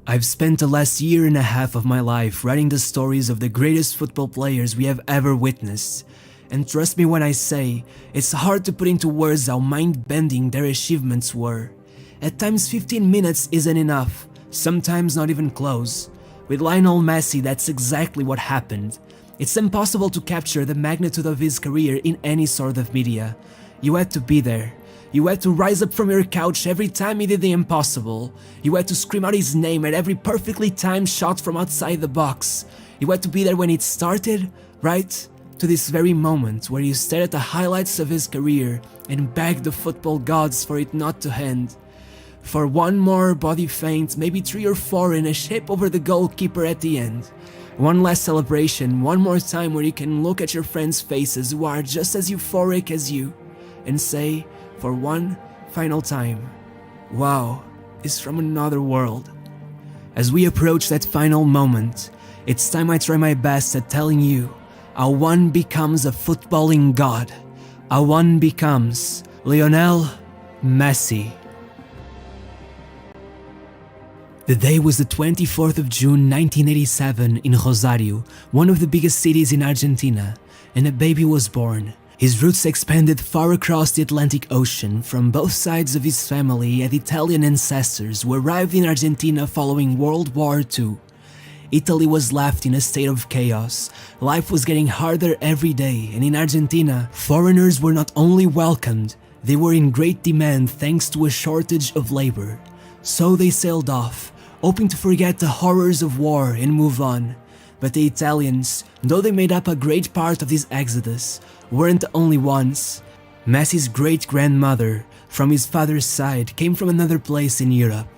I've spent the last year and a half of my life writing the stories of the greatest football players we have ever witnessed. And trust me when I say, it's hard to put into words how mind-bending their achievements were. At times 15 minutes isn't enough, sometimes not even close. With Lionel Messi, that's exactly what happened. It's impossible to capture the magnitude of his career in any sort of media. You had to be there. You had to rise up from your couch every time he did the impossible. You had to scream out his name at every perfectly timed shot from outside the box. You had to be there when it started, right? To this very moment where you stared at the highlights of his career and begged the football gods for it not to end. For one more body feint, maybe 3 or 4 in a shape over the goalkeeper at the end. One last celebration, one more time where you can look at your friends' faces who are just as euphoric as you and say, for one final time, wow, it's from another world. As we approach that final moment, it's time I try my best at telling you how one becomes a footballing god, how one becomes Lionel Messi. The day was the 24th of June 1987 in Rosario, one of the biggest cities in Argentina, and a baby was born. His roots expanded far across the Atlantic Ocean. From both sides of his family he had Italian ancestors who arrived in Argentina following World War II. Italy was left in a state of chaos. Life was getting harder every day, and in Argentina, foreigners were not only welcomed, they were in great demand thanks to a shortage of labor. So they sailed off, hoping to forget the horrors of war and move on. But the Italians, though they made up a great part of this exodus, weren't the only ones. Messi's great-grandmother, from his father's side, came from another place in Europe,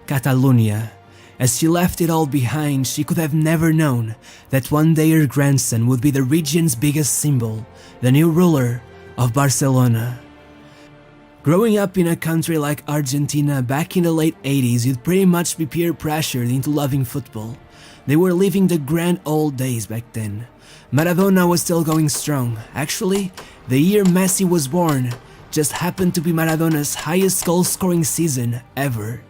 Catalonia. As she left it all behind, she could have never known that one day her grandson would be the region's biggest symbol, the new ruler of Barcelona. Growing up in a country like Argentina back in the late 80s, you'd pretty much be peer pressured into loving football. They were living the grand old days back then. Maradona was still going strong. Actually, the year Messi was born just happened to be Maradona's highest goal-scoring season ever.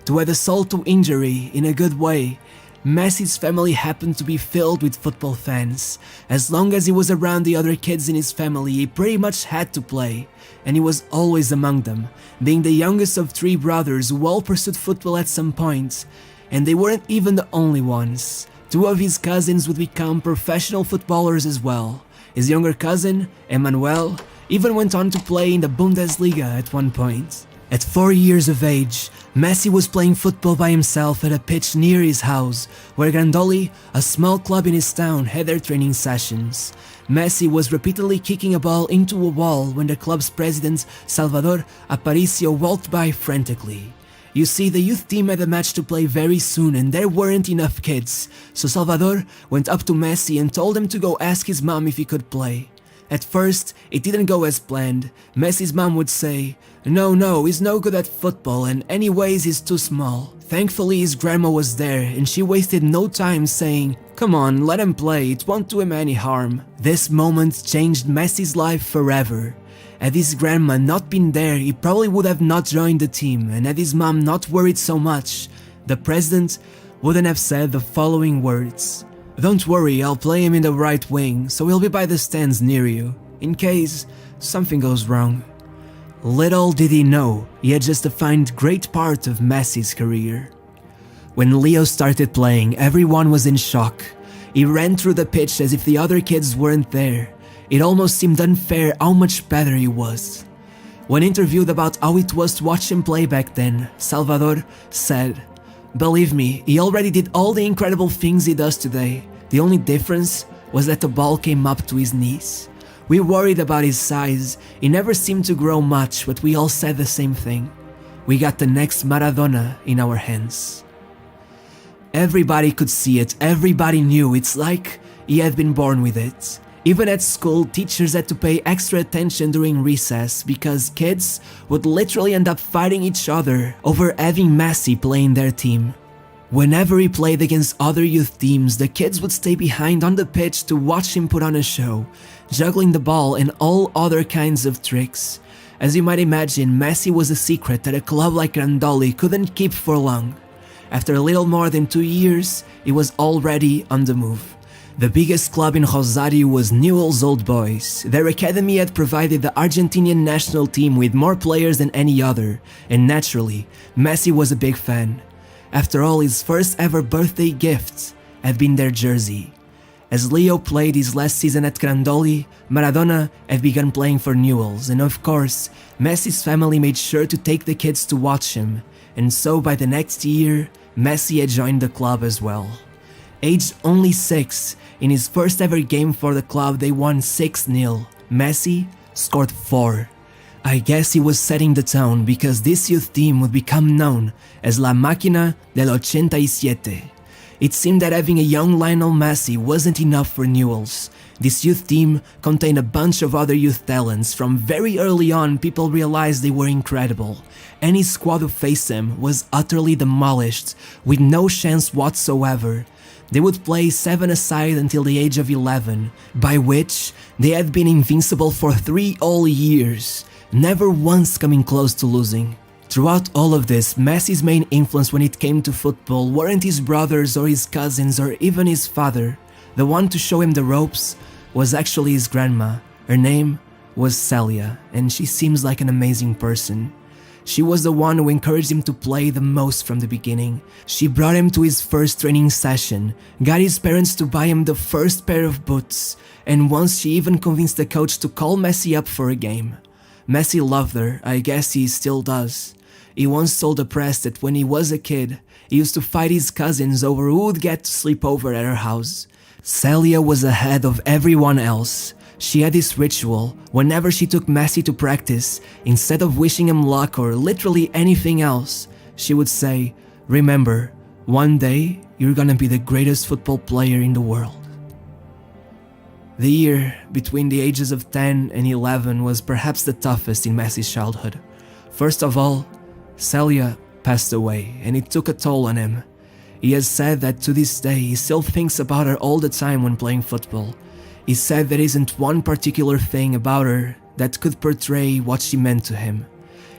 To add insult to injury in a good way, Messi's family happened to be filled with football fans. As long as he was around the other kids in his family, he pretty much had to play, and he was always among them, being the youngest of 3 brothers who all pursued football at some point. And they weren't even the only ones. 2 of his cousins would become professional footballers as well. His younger cousin, Emmanuel, even went on to play in the Bundesliga at one point. At 4 years of age, Messi was playing football by himself at a pitch near his house, where Grandoli, a small club in his town, had their training sessions. Messi was repeatedly kicking a ball into a wall when the club's president, Salvador Aparicio, walked by frantically. You see, the youth team had a match to play very soon and there weren't enough kids, so Salvador went up to Messi and told him to go ask his mom if he could play. At first, it didn't go as planned. Messi's mom would say, no, he's no good at football and anyways he's too small. Thankfully his grandma was there and she wasted no time saying, come on, let him play, it won't do him any harm. This moment changed Messi's life forever. Had his grandma not been there, he probably would have not joined the team, and had his mom not worried so much, the president wouldn't have said the following words. Don't worry, I'll play him in the right wing, so he'll be by the stands near you, in case something goes wrong. Little did he know, he had just defined great part of Messi's career. When Leo started playing, everyone was in shock. He ran through the pitch as if the other kids weren't there. It almost seemed unfair how much better he was. When interviewed about how it was to watch him play back then, Salvador said, believe me, he already did all the incredible things he does today. The only difference was that the ball came up to his knees. We worried about his size, he never seemed to grow much, but we all said the same thing. We got the next Maradona in our hands. Everybody could see it, everybody knew, it's like he had been born with it. Even at school, teachers had to pay extra attention during recess because kids would literally end up fighting each other over having Messi play in their team. Whenever he played against other youth teams, the kids would stay behind on the pitch to watch him put on a show, juggling the ball and all other kinds of tricks. As you might imagine, Messi was a secret that a club like Grandoli couldn't keep for long. After a little more than 2 years, he was already on the move. The biggest club in Rosario was Newell's Old Boys. Their academy had provided the Argentinian national team with more players than any other, and naturally, Messi was a big fan. After all, his first ever birthday gift had been their jersey. As Leo played his last season at Grandoli, Maradona had begun playing for Newell's, and of course, Messi's family made sure to take the kids to watch him, and so by the next year, Messi had joined the club as well. Aged only 6, in his first ever game for the club they won 6-0. Messi scored 4. I guess he was setting the tone because this youth team would become known as La Máquina del 87. It seemed that having a young Lionel Messi wasn't enough for Newell's. This youth team contained a bunch of other youth talents. From very early on, people realized they were incredible. Any squad who faced them was utterly demolished, with no chance whatsoever. They would play 7-a-side until the age of 11, by which they had been invincible for 3 whole years, never once coming close to losing. Throughout all of this, Messi's main influence when it came to football weren't his brothers or his cousins or even his father. The one to show him the ropes was actually his grandma. Her name was Celia, and she seems like an amazing person. She was the one who encouraged him to play the most from the beginning. She brought him to his first training session, got his parents to buy him the first pair of boots, and once she even convinced the coach to call Messi up for a game. Messi loved her, I guess he still does. He once told the press that when he was a kid, he used to fight his cousins over who would get to sleep over at her house. Celia was ahead of everyone else. She had this ritual. Whenever she took Messi to practice, instead of wishing him luck or literally anything else, she would say, "Remember, one day you're gonna be the greatest football player in the world." The year between the ages of 10 and 11 was perhaps the toughest in Messi's childhood. First of all, Celia passed away, and it took a toll on him. He has said that to this day he still thinks about her all the time when playing football. He said there isn't one particular thing about her that could portray what she meant to him.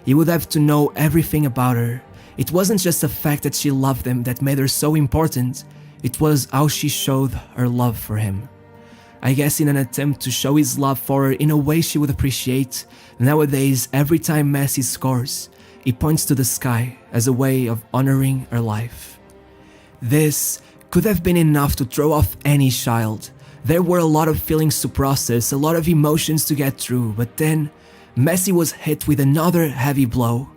He would have to know everything about her. It wasn't just the fact that she loved him that made her so important, it was how she showed her love for him. I guess in an attempt to show his love for her in a way she would appreciate, nowadays every time Messi scores, he points to the sky as a way of honoring her life. This could have been enough to throw off any child. There were a lot of feelings to process, a lot of emotions to get through, but then Messi was hit with another heavy blow.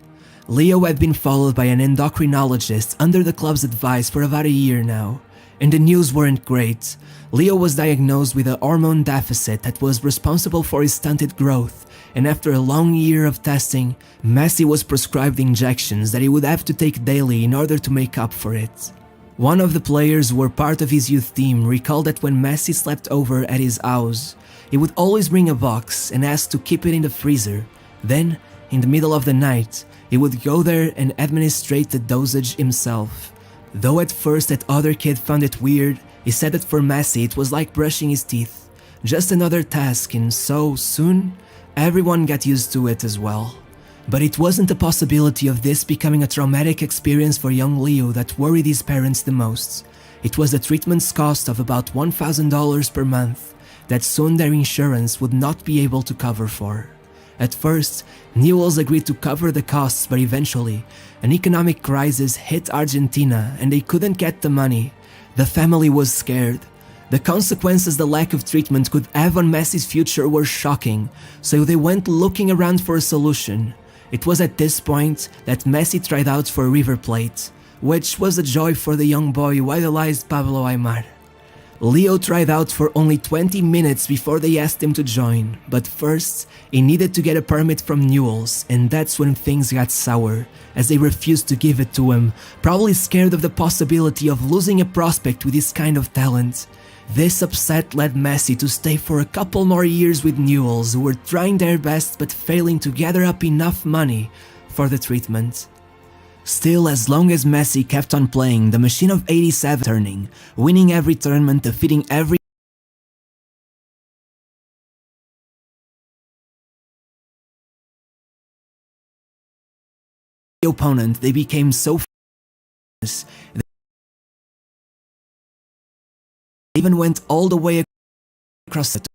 Leo had been followed by an endocrinologist under the club's advice for about a year now, and the news weren't great. Leo was diagnosed with a hormone deficit that was responsible for his stunted growth, and after a long year of testing, Messi was prescribed injections that he would have to take daily in order to make up for it. One of the players who were part of his youth team recalled that when Messi slept over at his house, he would always bring a box and ask to keep it in the freezer. Then, in the middle of the night, he would go there and administrate the dosage himself. Though at first that other kid found it weird, he said that for Messi it was like brushing his teeth. Just another task, and so soon, everyone got used to it as well. But it wasn't the possibility of this becoming a traumatic experience for young Leo that worried his parents the most. It was the treatment's cost of about $1,000 per month that soon their insurance would not be able to cover for. At first, Newell's agreed to cover the costs, but eventually, an economic crisis hit Argentina and they couldn't get the money. The family was scared. The consequences the lack of treatment could have on Messi's future were shocking, so they went looking around for a solution. It was at this point that Messi tried out for River Plate, which was a joy for the young boy who idolized Pablo Aimar. Leo tried out for only 20 minutes before they asked him to join, but first, he needed to get a permit from Newell's, and that's when things got sour, as they refused to give it to him, probably scared of the possibility of losing a prospect with this kind of talent. This upset led Messi to stay for a couple more years with Newell's, who were trying their best but failing to gather up enough money for the treatment. Still, as long as Messi kept on playing, the machine of 87 turning, winning every tournament, defeating every opponent, they became so They even went all the way across the